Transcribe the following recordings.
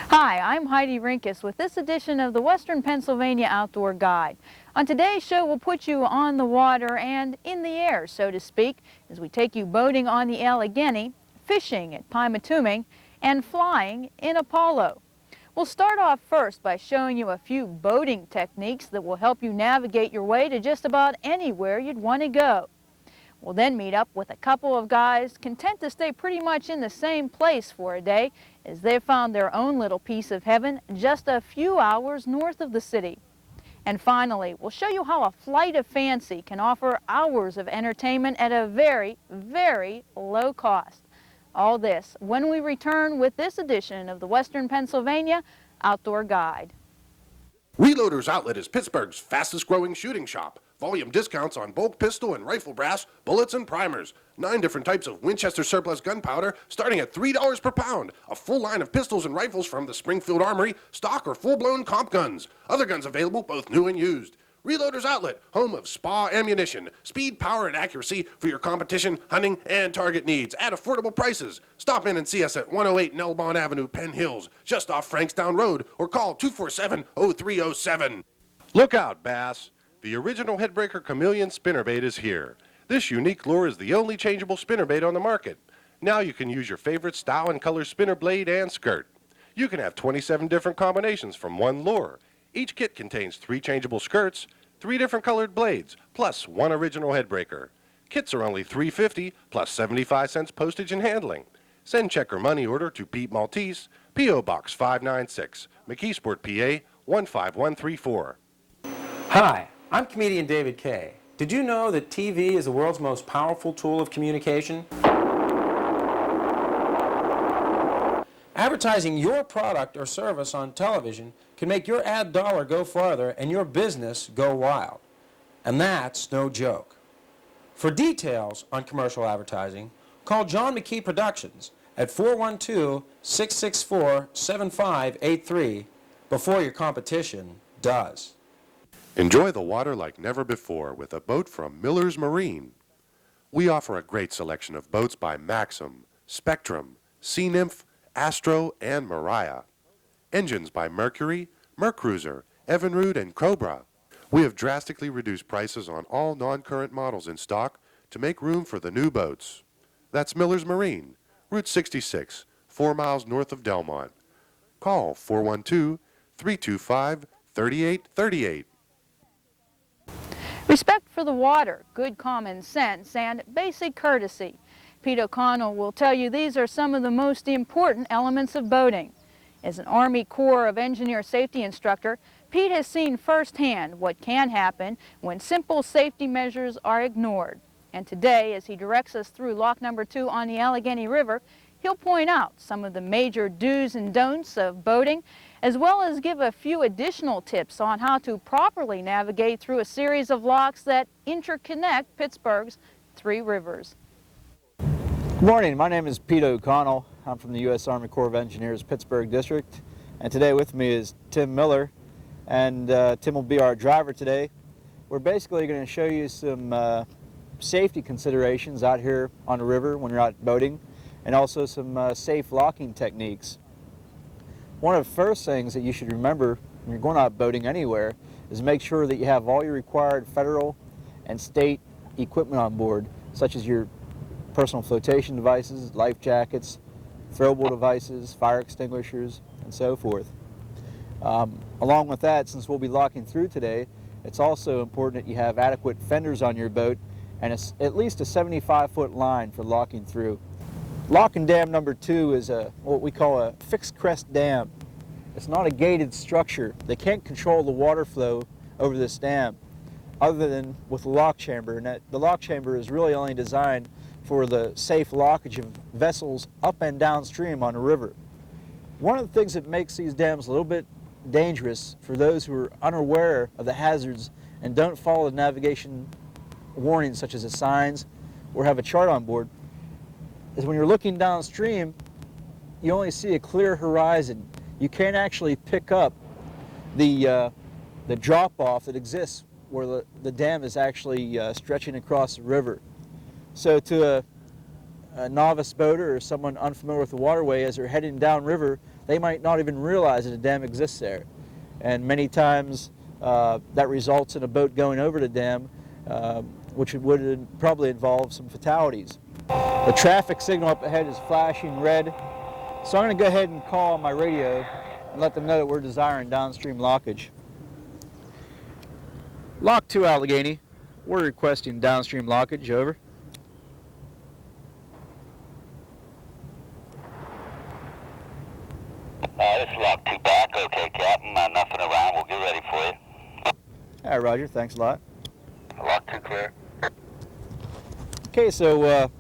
Hi, I'm Heidi Rinkus with this edition of the Western Pennsylvania Outdoor Guide. On today's show, we'll put you on the water and in the air, so to speak, as we take you boating on the Allegheny, fishing at PYMATUNIng, and flying in Apollo. We'll start off first by showing you a few boating techniques that will help you navigate your way to just about anywhere you'd want to go. We'll then meet up with a couple of guys content to stay pretty much in the same place for a day as they've found their own little piece of heaven just a few hours north of the city. And finally, we'll show you how a flight of fancy can offer hours of entertainment at a very, very low cost. All this when we return with this edition of the Western Pennsylvania Outdoor Guide. Reloaders Outlet is Pittsburgh's fastest growing shooting shop. Volume discounts on bulk pistol and rifle brass, bullets and primers. 9 different types of Winchester surplus gunpowder starting at $3 per pound. A full line of pistols and rifles from the Springfield Armory, stock or full-blown comp guns. Other guns available, both new and used. Reloaders Outlet, home of SPA ammunition. Speed, power, and accuracy for your competition, hunting, and target needs at affordable prices. Stop in and see us at 108 Nelbon Avenue, Penn Hills, just off Frankstown Road, or call 247-0307. Look out, bass. The original Headbreaker Chameleon spinnerbait is here. This unique lure is the only changeable spinnerbait on the market. Now you can use your favorite style and color spinner blade and skirt. You can have 27 different combinations from one lure. Each kit contains 3 changeable skirts, 3 different colored blades, plus 1 original headbreaker. Kits are only $3.50 plus 75 cents postage and handling. Send check or money order to Pete Maltese, P.O. Box 596, McKeesport, PA 15134. Hi, I'm comedian David Kay. Did you know that TV is the world's most powerful tool of communication? Advertising your product or service on television can make your ad dollar go farther and your business go wild. And that's no joke. For details on commercial advertising, call John McKee Productions at 412-664-7583 before your competition does. Enjoy the water like never before with a boat from Miller's Marine. We offer a great selection of boats by Maxim, Spectrum, Sea Nymph, Astro, and Mariah. Engines by Mercury, Mercruiser, Evinrude, and Cobra. We have drastically reduced prices on all non-current models in stock to make room for the new boats. That's Miller's Marine, Route 66, 4 miles north of Delmont. Call 412-325-3838. Respect for the water, good common sense, and basic courtesy. Pete O'Connell will tell you these are some of the most important elements of boating. As an Army Corps of Engineer safety instructor, Pete has seen firsthand what can happen when simple safety measures are ignored. And today, as he directs us through lock number 2 on the Allegheny River, he'll point out some of the major do's and don'ts of boating, as well as give a few additional tips on how to properly navigate through a series of locks that interconnect Pittsburgh's 3 rivers. Good morning, my name is Pete O'Connell. I'm from the U.S. Army Corps of Engineers Pittsburgh District, and today with me is Tim Miller, and Tim will be our driver today. We're basically going to show you some safety considerations out here on the river when you're out boating, and also some safe locking techniques. One of the first things that you should remember when you're going out boating anywhere is make sure that you have all your required federal and state equipment on board, such as your personal flotation devices, life jackets, throwable devices, fire extinguishers, and so forth. Along with that, since we'll be locking through today, it's also important that you have adequate fenders on your boat and at least a 75-foot line for locking through. Locking dam number 2 is what we call a fixed crest dam. It's not a gated structure. They can't control the water flow over this dam other than with the lock chamber, and the lock chamber is really only designed for the safe lockage of vessels up and downstream on the river. One of the things that makes these dams a little bit dangerous for those who are unaware of the hazards and don't follow the navigation warnings such as the signs or have a chart on board is when you're looking downstream, you only see a clear horizon. You can't actually pick up the drop-off that exists where the dam is actually stretching across the river. So to a novice boater or someone unfamiliar with the waterway, as they're heading downriver, they might not even realize that a dam exists there. And many times that results in a boat going over the dam, which would probably involve some fatalities. The traffic signal up ahead is flashing red, so I'm going to go ahead and call on my radio and let them know that we're desiring downstream lockage. Lock 2 Allegheny, we're requesting downstream lockage, over. This is Lock 2 back. Okay, Captain. Nothing around. We'll get ready for you. All right, Roger. Thanks a lot. Lock 2 clear. Okay, so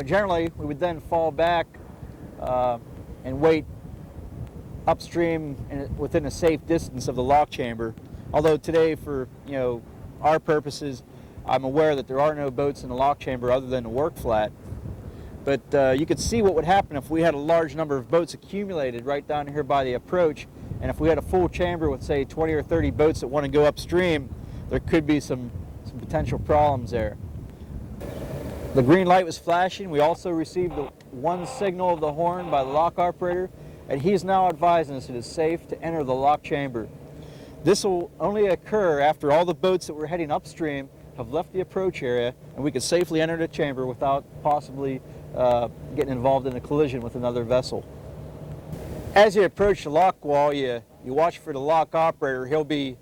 generally we would then fall back and wait upstream within a safe distance of the lock chamber. Although today, for our purposes, I'm aware that there are no boats in the lock chamber other than the work flat. But you could see what would happen if we had a large number of boats accumulated right down here by the approach, and if we had a full chamber with, say, 20 or 30 boats that want to go upstream, there could be some potential problems there. The green light was flashing. We also received one signal of the horn by the lock operator, and he is now advising us it is safe to enter the lock chamber. This will only occur after all the boats that were heading upstream have left the approach area, and we could safely enter the chamber without possibly getting involved in a collision with another vessel. As you approach the lock wall, you watch for the lock operator. He'll be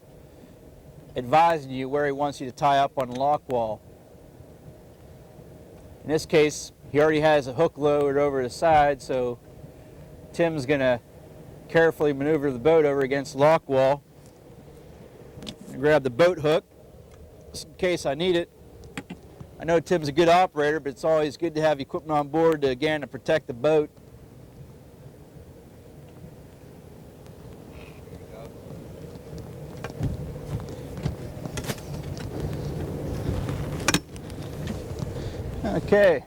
advising you where he wants you to tie up on the lock wall. In this case, he already has a hook lowered over the side, so Tim's going to carefully maneuver the boat over against the lock wall. Grab the boat hook just in case I need it. I know Tim's a good operator, but it's always good to have equipment on board to protect the boat. Okay.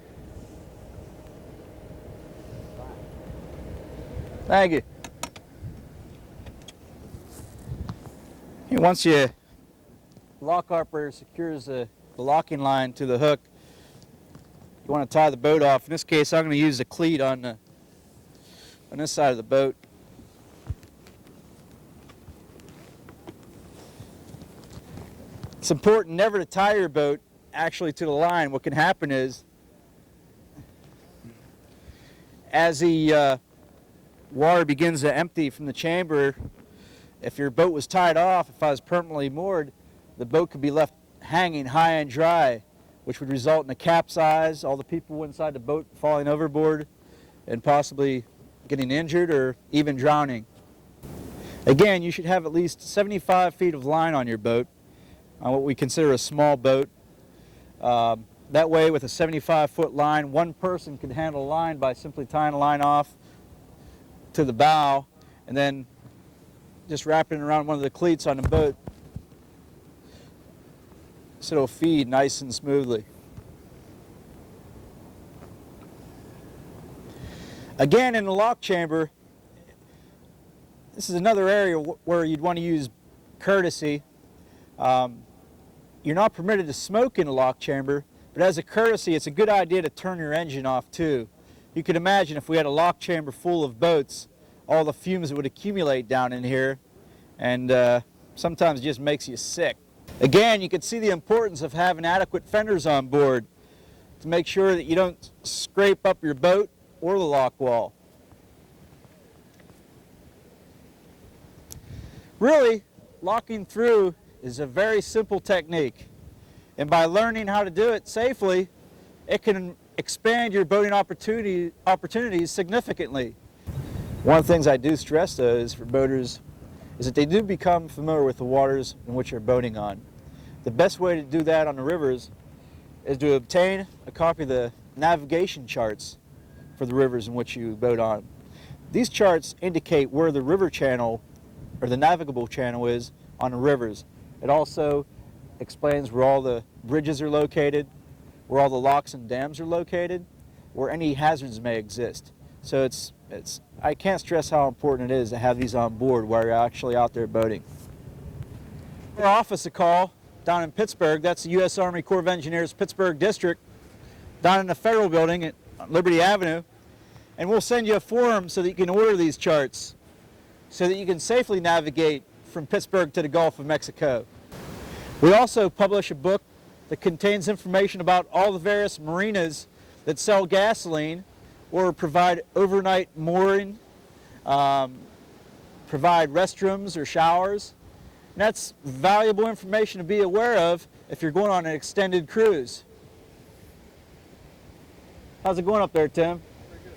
Thank you. Once the lock operator secures the locking line to the hook, you want to tie the boat off. In this case, I'm going to use the cleat on this side of the boat. It's important never to tie your boat actually to the line. What can happen is, as the water begins to empty from the chamber, if your boat was tied off, if I was permanently moored, the boat could be left hanging high and dry, which would result in a capsize, all the people inside the boat falling overboard, and possibly getting injured or even drowning. Again, you should have at least 75 feet of line on your boat, on what we consider a small boat. That way, with a 75-foot line, one person could handle a line by simply tying a line off to the bow and then just wrapping it around one of the cleats on the boat so it'll feed nice and smoothly. Again, in the lock chamber, this is another area where you'd want to use courtesy. You're not permitted to smoke in the lock chamber, but as a courtesy, it's a good idea to turn your engine off too. You could imagine if we had a lock chamber full of boats, all the fumes that would accumulate down in here, and sometimes it just makes you sick. Again, you can see the importance of having adequate fenders on board to make sure that you don't scrape up your boat or the lock wall. Really, locking through is a very simple technique, and by learning how to do it safely, it can expand your boating opportunities significantly. One of the things I do stress, though, is for boaters is that they do become familiar with the waters in which they're boating on. The best way to do that on the rivers is to obtain a copy of the navigation charts for the rivers in which you boat on. These charts indicate where the river channel or the navigable channel is on the rivers. It also explains where all the bridges are located, where all the locks and dams are located, where any hazards may exist. So I can't stress how important it is to have these on board while you're actually out there boating. Our office a call down in Pittsburgh. That's the U.S. Army Corps of Engineers Pittsburgh District, down in the Federal Building on Liberty Avenue, and we'll send you a form so that you can order these charts so that you can safely navigate from Pittsburgh to the Gulf of Mexico. We also publish a book that contains information about all the various marinas that sell gasoline or provide overnight mooring, provide restrooms or showers. And that's valuable information to be aware of if you're going on an extended cruise. How's it going up there, Tim? Pretty good.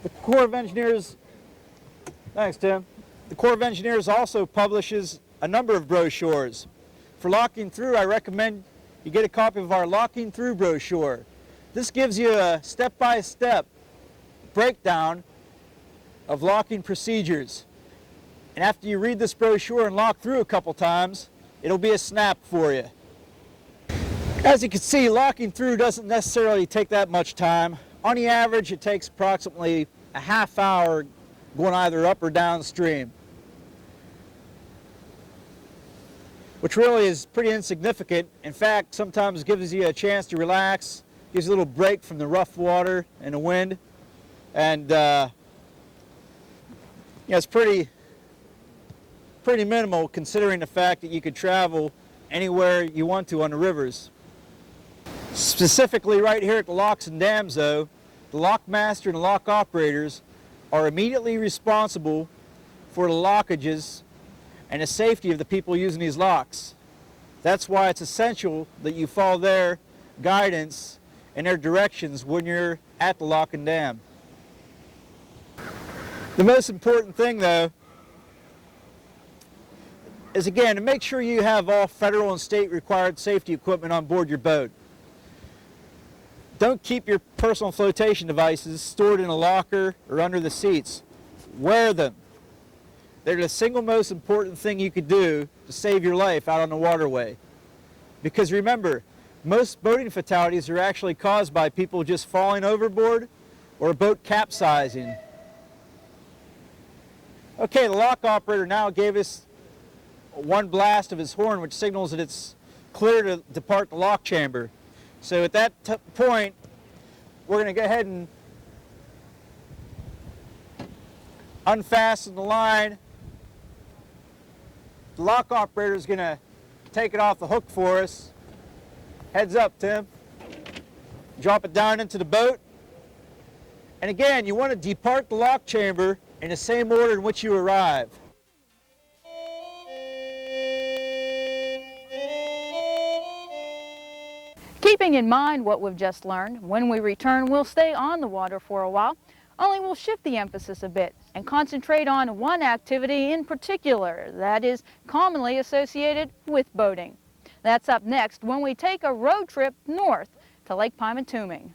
The Corps of Engineers, thanks, Tim. The Corps of Engineers also publishes a number of brochures. For locking through, I recommend you get a copy of our Locking Through brochure. This gives you a step-by-step breakdown of locking procedures. And after you read this brochure and lock through a couple times, it'll be a snap for you. As you can see, locking through doesn't necessarily take that much time. On the average, it takes approximately a half hour going either up or downstream, which really is pretty insignificant. In fact, sometimes gives you a chance to relax, gives you a little break from the rough water and the wind, and it's pretty minimal considering the fact that you could travel anywhere you want to on the rivers. Specifically right here at the locks and dams, though, the lock master and lock operators are immediately responsible for the lockages and the safety of the people using these locks. That's why it's essential that you follow their guidance and their directions when you're at the lock and dam. The most important thing, though, is again to make sure you have all federal and state required safety equipment on board your boat. Don't keep your personal flotation devices stored in a locker or under the seats. Wear them. They're the single most important thing you could do to save your life out on the waterway. Because remember, most boating fatalities are actually caused by people just falling overboard or a boat capsizing. Okay, the lock operator now gave us one blast of his horn, which signals that it's clear to depart the lock chamber. So at that point, we're going to go ahead and unfasten the line. The lock operator is going to take it off the hook for us. Heads up, Tim. Drop it down into the boat. And again, you want to depart the lock chamber in the same order in which you arrive. Keeping in mind what we've just learned, when we return, we'll stay on the water for a while, only we'll shift the emphasis a bit and concentrate on one activity in particular that is commonly associated with boating. That's up next when we take a road trip north to Lake PYMATUNING.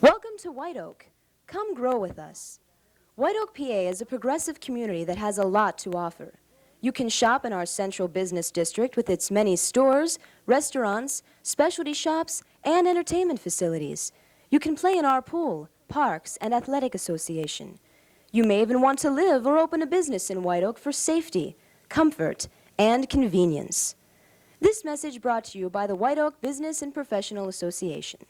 Welcome to White Oak. Come grow with us. White Oak, PA is a progressive community that has a lot to offer. You can shop in our central business district with its many stores, restaurants, specialty shops, and entertainment facilities. You can play in our pool, parks, and athletic association. You may even want to live or open a business in White Oak for safety, comfort, and convenience. This message brought to you by the White Oak Business and Professional Association.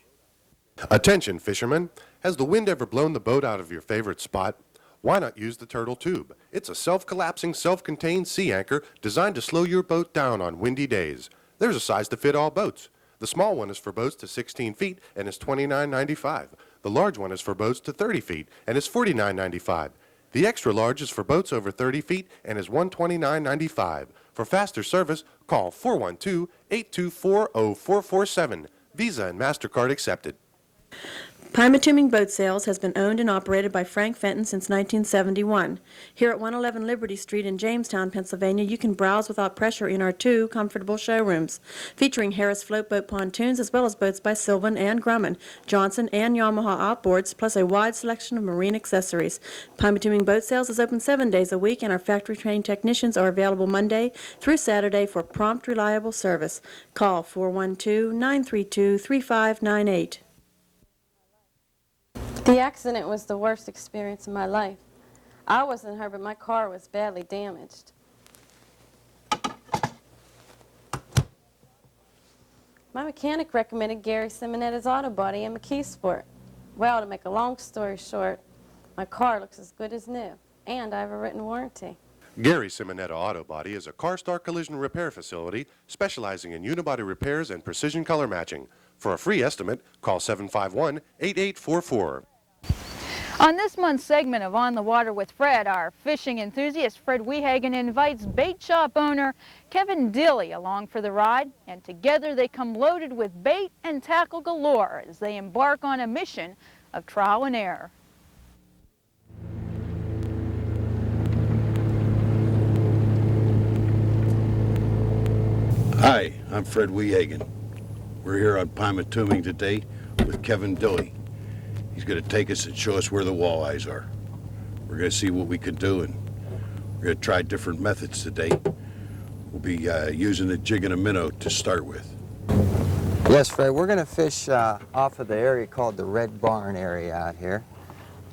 Attention, fishermen. Has the wind ever blown the boat out of your favorite spot? Why not use the turtle tube? It's a self-collapsing, self-contained sea anchor designed to slow your boat down on windy days. There's a size to fit all boats. The small one is for boats to 16 feet and is $29.95. The large one is for boats to 30 feet and is $49.95. The extra large is for boats over 30 feet and is $129.95. For faster service, call 412-824-0447. Visa and MasterCard accepted. PYMATUNING Boat Sales has been owned and operated by Frank Fenton since 1971. Here at 111 Liberty Street in Jamestown, Pennsylvania, you can browse without pressure in our 2 comfortable showrooms, featuring Harris floatboat pontoons as well as boats by Sylvan and Grumman, Johnson and Yamaha outboards, plus a wide selection of marine accessories. PYMATUNING Boat Sales is open 7 days a week, and our factory-trained technicians are available Monday through Saturday for prompt, reliable service. Call 412-932-3598. The accident was the worst experience of my life. I wasn't hurt, but my car was badly damaged. My mechanic recommended Gary Simonetta's Auto Body in McKeesport. Well, to make a long story short, my car looks as good as new, and I have a written warranty. Gary Simonetta Auto Body is a CarStar collision repair facility specializing in unibody repairs and precision color matching. For a free estimate, call 751-8844. On this month's segment of On the Water with Fred, our fishing enthusiast Fred Wehagen invites bait shop owner Kevin Dilly along for the ride, and together they come loaded with bait and tackle galore as they embark on a mission of trial and error. Hi, I'm Fred Wehagen. We're here on PYMATUNING today with Kevin Dilly. He's going to take us and show us where the walleyes are. We're going to see what we can do, and we're going to try different methods today. We'll be using a jig and a minnow to start with. Yes, Fred, we're going to fish off of the area called the Red Barn area out here,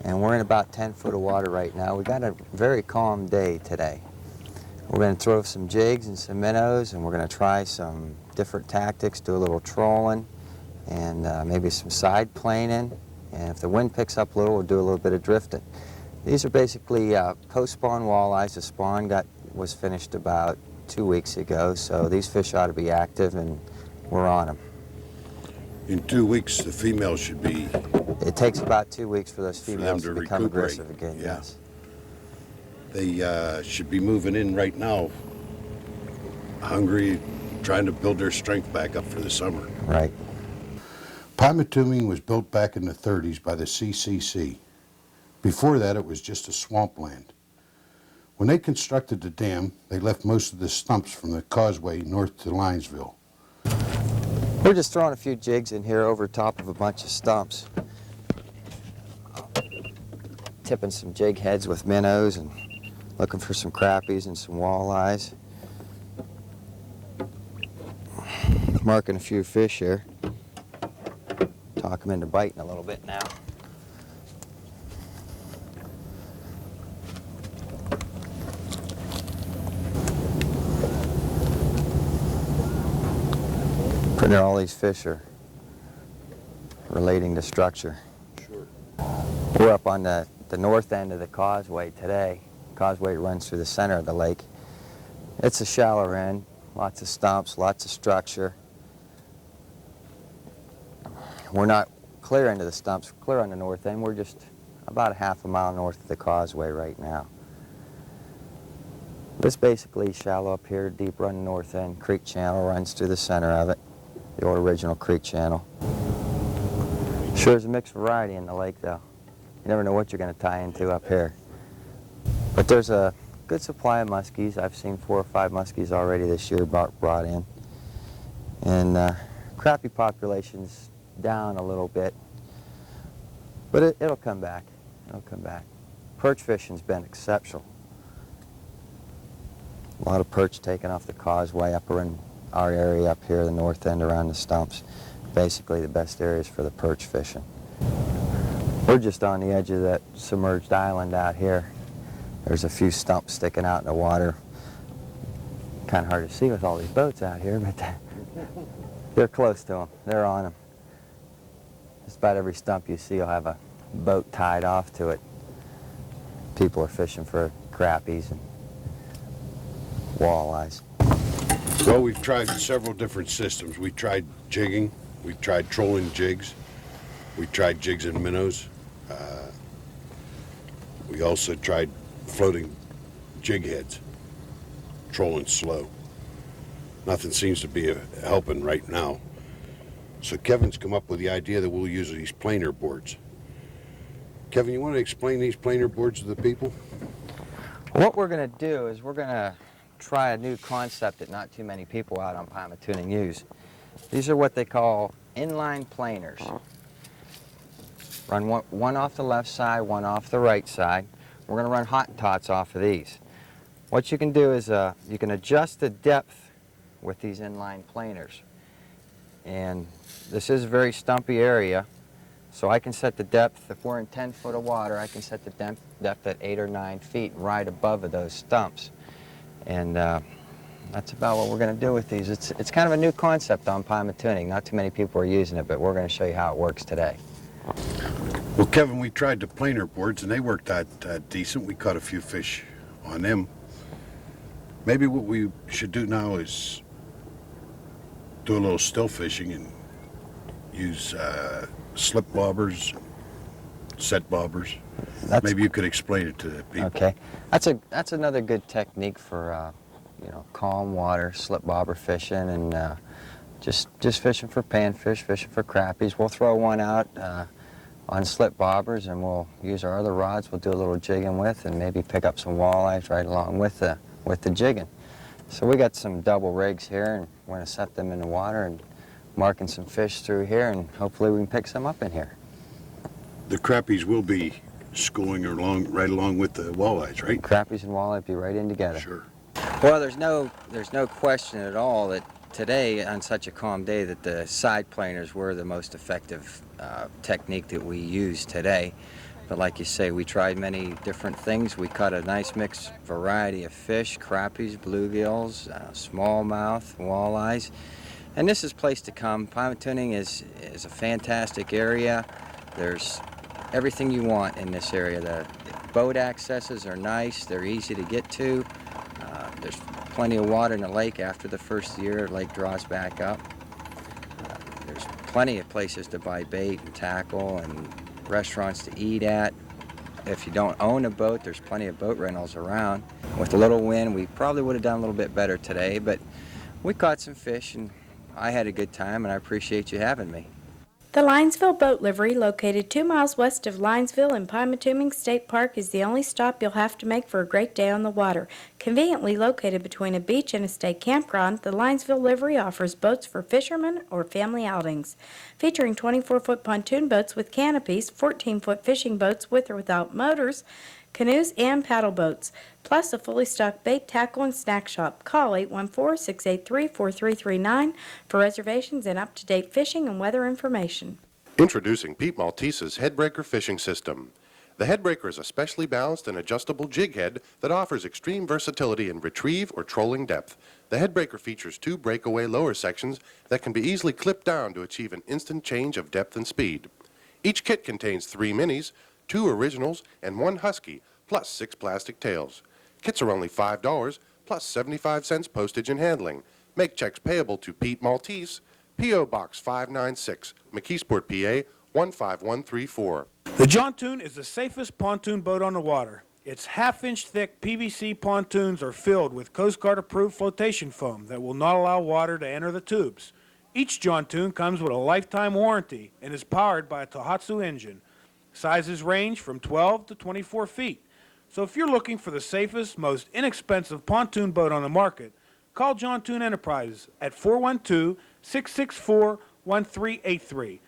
and we're in about 10 foot of water right now. We got a very calm day today. We're going to throw some jigs and some minnows, and we're going to try some different tactics, do a little trolling, and maybe some side planing. And if the wind picks up a little, we'll do a little bit of drifting. These are basically post-spawn walleyes. The spawn was finished about 2 weeks ago, so these fish ought to be active, and we're on them. In 2 weeks, the females should be... It takes about 2 weeks for those females to to become recuperate. aggressive again, Yeah. yes. They should be moving in right now, hungry, trying to build their strength back up for the summer. Right. PYMATUNING was built back in the 30s by the CCC. Before that, it was just a swampland. When they constructed the dam, they left most of the stumps from the causeway north to Linesville. We're just throwing a few jigs in here over top of a bunch of stumps. Tipping some jig heads with minnows and looking for some crappies and some walleyes. Marking a few fish here. Talk them into biting a little bit now. Pretty near all these fish are relating to structure. Sure. We're up on the north end of the causeway today. Causeway runs through the center of the lake. It's a shallower end, lots of stumps, lots of structure. We're not clear into the stumps, we're clear on the north end. We're just about a half a mile north of the causeway right now. This basically shallow up here, deep run north end. Creek channel runs through the center of it, the old original creek channel. Sure is a mixed variety in the lake though. You never know what you're going to tie into up here. But there's a good supply of muskies. I've seen 4 or 5 muskies already this year brought in. And crappie population's down a little bit, but it'll come back. It'll come back. Perch fishing's been exceptional. A lot of perch taken off the causeway up in our area up here, the north end around the stumps. Basically the best areas for the perch fishing. We're just on the edge of that submerged island out here. There's a few stumps sticking out in the water. Kind of hard to see with all these boats out here, but they're close to them. They're on them. Just about every stump you see will have a boat tied off to it. People are fishing for crappies and walleyes. Well, we've tried several different systems. We tried jigging, we tried trolling jigs, we tried jigs and minnows. We also tried floating jig heads, trolling slow. Nothing seems to be helping right now. So Kevin's come up with the idea that we'll use these planer boards. Kevin, you want to explain these planer boards to the people? What we're going to do is we're going to try a new concept that not too many people out on PYMATUNING use. These are what they call inline planers. Run one off the left side, one off the right side. We're going to run Hottentots off of these. What you can do is you can adjust the depth with these inline planers. And this is a very stumpy area, so I can set the depth, if we're in 10 foot of water, I can set the depth at 8 or 9 feet right above of those stumps. And that's about what we're going to do with these. It's kind of a new concept on PYMATUNING. Not too many people are using it, but we're going to show you how it works today. Well, Kevin, we tried the planer boards, and they worked out decent. We caught a few fish on them. Maybe what we should do now is do a little still fishing and use slip bobbers, set bobbers. Maybe you could explain it to the people. Okay, that's another good technique for you know, calm water, slip bobber fishing, and just fishing for panfish, fishing for crappies. We'll throw one out on slip bobbers, and we'll use our other rods we'll do a little jigging with, and maybe pick up some walleyes right along with the jigging. So we got some double rigs here, and we're going to set them in the water and marking some fish through here, and hopefully we can pick some up in here. The crappies will be schooling right along with the walleyes, right? Crappies and walleye be right in together. Sure. Well, there's no question at all that today, on such a calm day, that the side planers were the most effective technique that we use today. But like you say, we tried many different things. We caught a nice mixed variety of fish: crappies, bluegills, smallmouth, walleyes. And this is a place to come. PYMATUNING is a fantastic area. There's everything you want in this area. The boat accesses are nice. They're easy to get to. There's plenty of water in the lake after the first year. The lake draws back up. There's plenty of places to buy bait and tackle, and restaurants to eat at. If you don't own a boat, there's plenty of boat rentals around. With a little wind, we probably would have done a little bit better today, but we caught some fish, and I had a good time, and I appreciate you having me. The Linesville Boat Livery, located 2 miles west of Linesville in PYMATUNING State Park, is the only stop you'll have to make for a great day on the water. Conveniently located between a beach and a state campground, the Linesville Livery offers boats for fishermen or family outings. Featuring 24-foot pontoon boats with canopies, 14-foot fishing boats with or without motors, canoes, and paddle boats, plus a fully stocked bait, tackle, and snack shop. Call 814-683-4339 for reservations and up-to-date fishing and weather information. Introducing Pete Maltese's Headbreaker Fishing System. The Headbreaker is a specially balanced and adjustable jig head that offers extreme versatility in retrieve or trolling depth. The Headbreaker features 2 breakaway lower sections that can be easily clipped down to achieve an instant change of depth and speed. Each kit contains 3 minis, 2 originals, and 1 husky, plus 6 plastic tails. Kits are only $5, plus 75 cents postage and handling. Make checks payable to Pete Maltese, P.O. Box 596, McKeesport, PA 15134. The Jontoon is the safest pontoon boat on the water. Its half-inch thick PVC pontoons are filled with Coast Guard approved flotation foam that will not allow water to enter the tubes. Each Jontoon comes with a lifetime warranty and is powered by a Tohatsu engine. Sizes range from 12 to 24 feet. So if you're looking for the safest, most inexpensive pontoon boat on the market, call Jontoon Enterprises at 412-664-1383.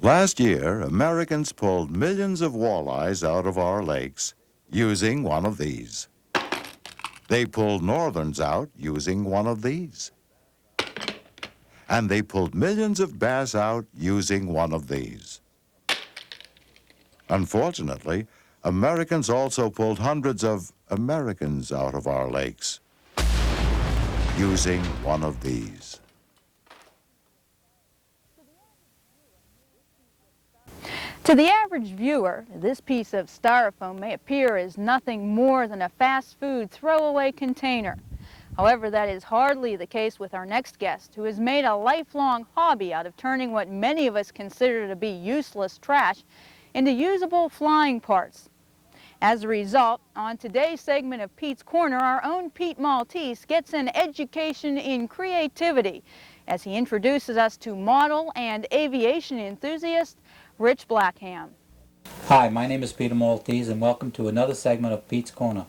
Last year, Americans pulled millions of walleyes out of our lakes using one of these. They pulled northerns out using one of these. And they pulled millions of bass out using one of these. Unfortunately, Americans also pulled hundreds of Americans out of our lakes using one of these. To the average viewer, this piece of styrofoam may appear as nothing more than a fast food throwaway container. However, that is hardly the case with our next guest, who has made a lifelong hobby out of turning what many of us consider to be useless trash into usable flying parts. As a result, on today's segment of Pete's Corner, our own Pete Maltese gets an education in creativity as he introduces us to model and aviation enthusiast Rich Blackham. Hi, my name is Peter Maltese and welcome to another segment of Pete's Corner.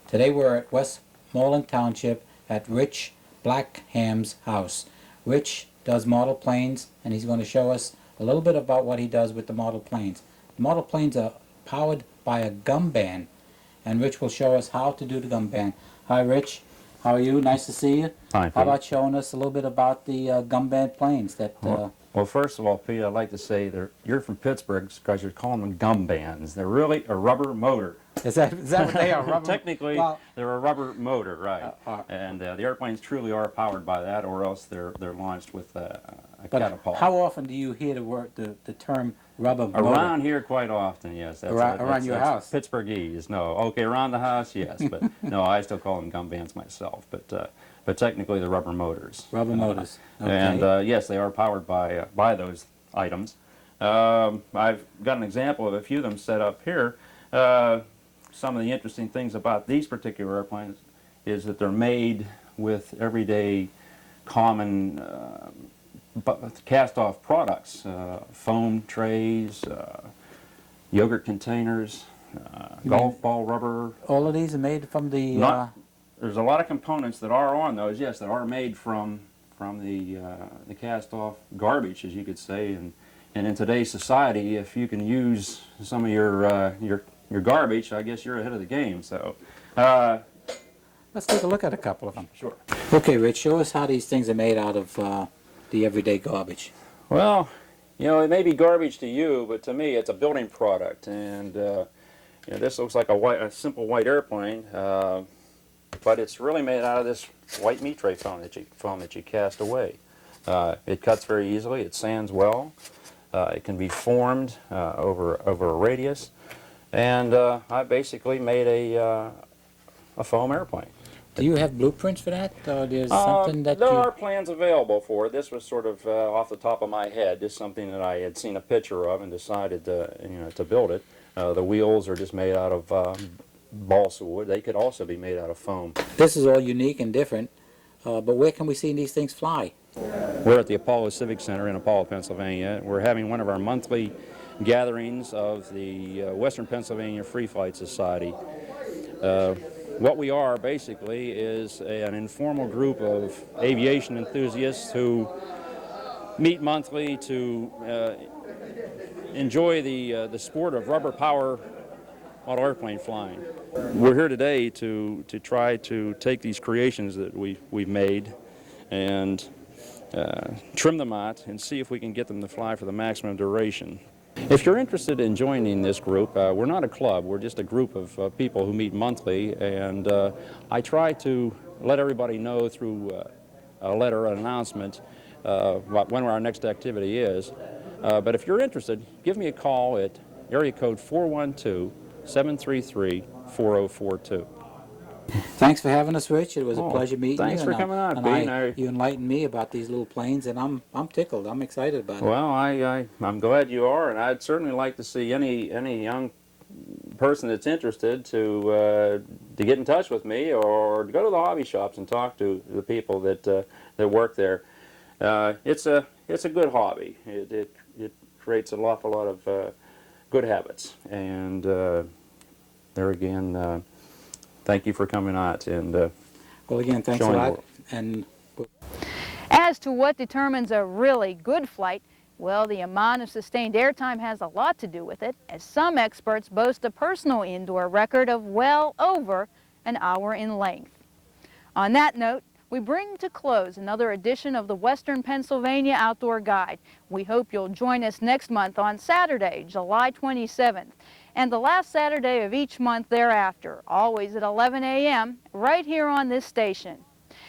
Today we're at Westmoreland Township at Rich Blackham's house. Rich does model planes and he's going to show us a little bit about what he does with the model planes. The model planes are powered by a gum band, and Rich will show us how to do the gum band. Hi Rich, how are you? Nice to see you. Hi, Pete. How about showing us a little bit about the gum band planes that... Well, first of all, Pete, I'd like to say you're from Pittsburgh because you're calling them gum bands. They're really a rubber motor. Is that what they are? Rubber? Technically, Well, they're a rubber motor, right? And the airplanes truly are powered by that, or else they're launched with a catapult. how often do you hear the term rubber motor? Around here, quite often, yes. Around your house? Pittsburghese, no. Okay, around the house, yes, but no, I still call them gum bands myself. But technically, they're rubber motors. Rubber motors. Okay. And yes, they are powered by those items. I've got an example of a few of them set up here. Some of the interesting things about these particular airplanes is that they're made with everyday common cast-off products, foam trays, yogurt containers, golf ball rubber. All of these are made from the... There's a lot of components that are on those, yes, that are made from the cast-off garbage, as you could say, and in today's society, if you can use some of your garbage, I guess you're ahead of the game. So, let's take a look at a couple of them. Sure. Okay, Rich, show us how these things are made out of the everyday garbage. Well, you know, it may be garbage to you, but to me, it's a building product. And you know, this looks like a simple white airplane, but it's really made out of this white meat tray foam that you cast away. It cuts very easily. It sands well. It can be formed over a radius, and I basically made a foam airplane. Do you have blueprints for that, or there's something that there are plans available for it. This was sort of off the top of my head, just something that I had seen a picture of and decided to build it. The wheels are just made out of balsa wood. They could also be made out of foam. This is all unique and different, but where can we see these things fly? We're at the Apollo Civic Center in Apollo, Pennsylvania. We're having one of our monthly gatherings of the Western Pennsylvania Free Flight Society. What we are basically is an informal group of aviation enthusiasts who meet monthly to enjoy the sport of rubber power model airplane flying. We're here today to try to take these creations that we've made and trim them out and see if we can get them to fly for the maximum duration. If you're interested in joining this group, we're not a club, we're just a group of people who meet monthly, and I try to let everybody know through a letter, an announcement, when our next activity is. But if you're interested, give me a call at area code 412-733-4042. Thanks for having us, Rich. It was a pleasure meeting you. Thanks for coming on, Pete. You enlightened me about these little planes, and I'm tickled. I'm excited about it. Well, I'm glad you are, and I'd certainly like to see any young person that's interested to get in touch with me or to go to the hobby shops and talk to the people that work there. It's a good hobby. It creates an awful lot of good habits, and there again. Thank you for coming out and well, again, thanks a lot. And as to what determines a really good flight, well, the amount of sustained airtime has a lot to do with it, as some experts boast a personal indoor record of well over an hour in length. On that note, we bring to close another edition of the Western Pennsylvania Outdoor Guide. We hope you'll join us next month on Saturday, July 27th. And the last Saturday of each month thereafter, always at 11 a.m., right here on this station.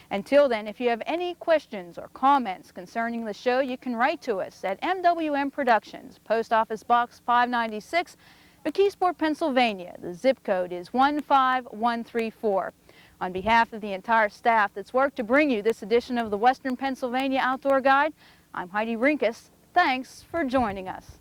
Until then, if you have any questions or comments concerning the show, you can write to us at MWM Productions, Post Office Box 596, McKeesport, Pennsylvania. The zip code is 15134. On behalf of the entire staff that's worked to bring you this edition of the Western Pennsylvania Outdoor Guide, I'm Heidi Rinkus. Thanks for joining us.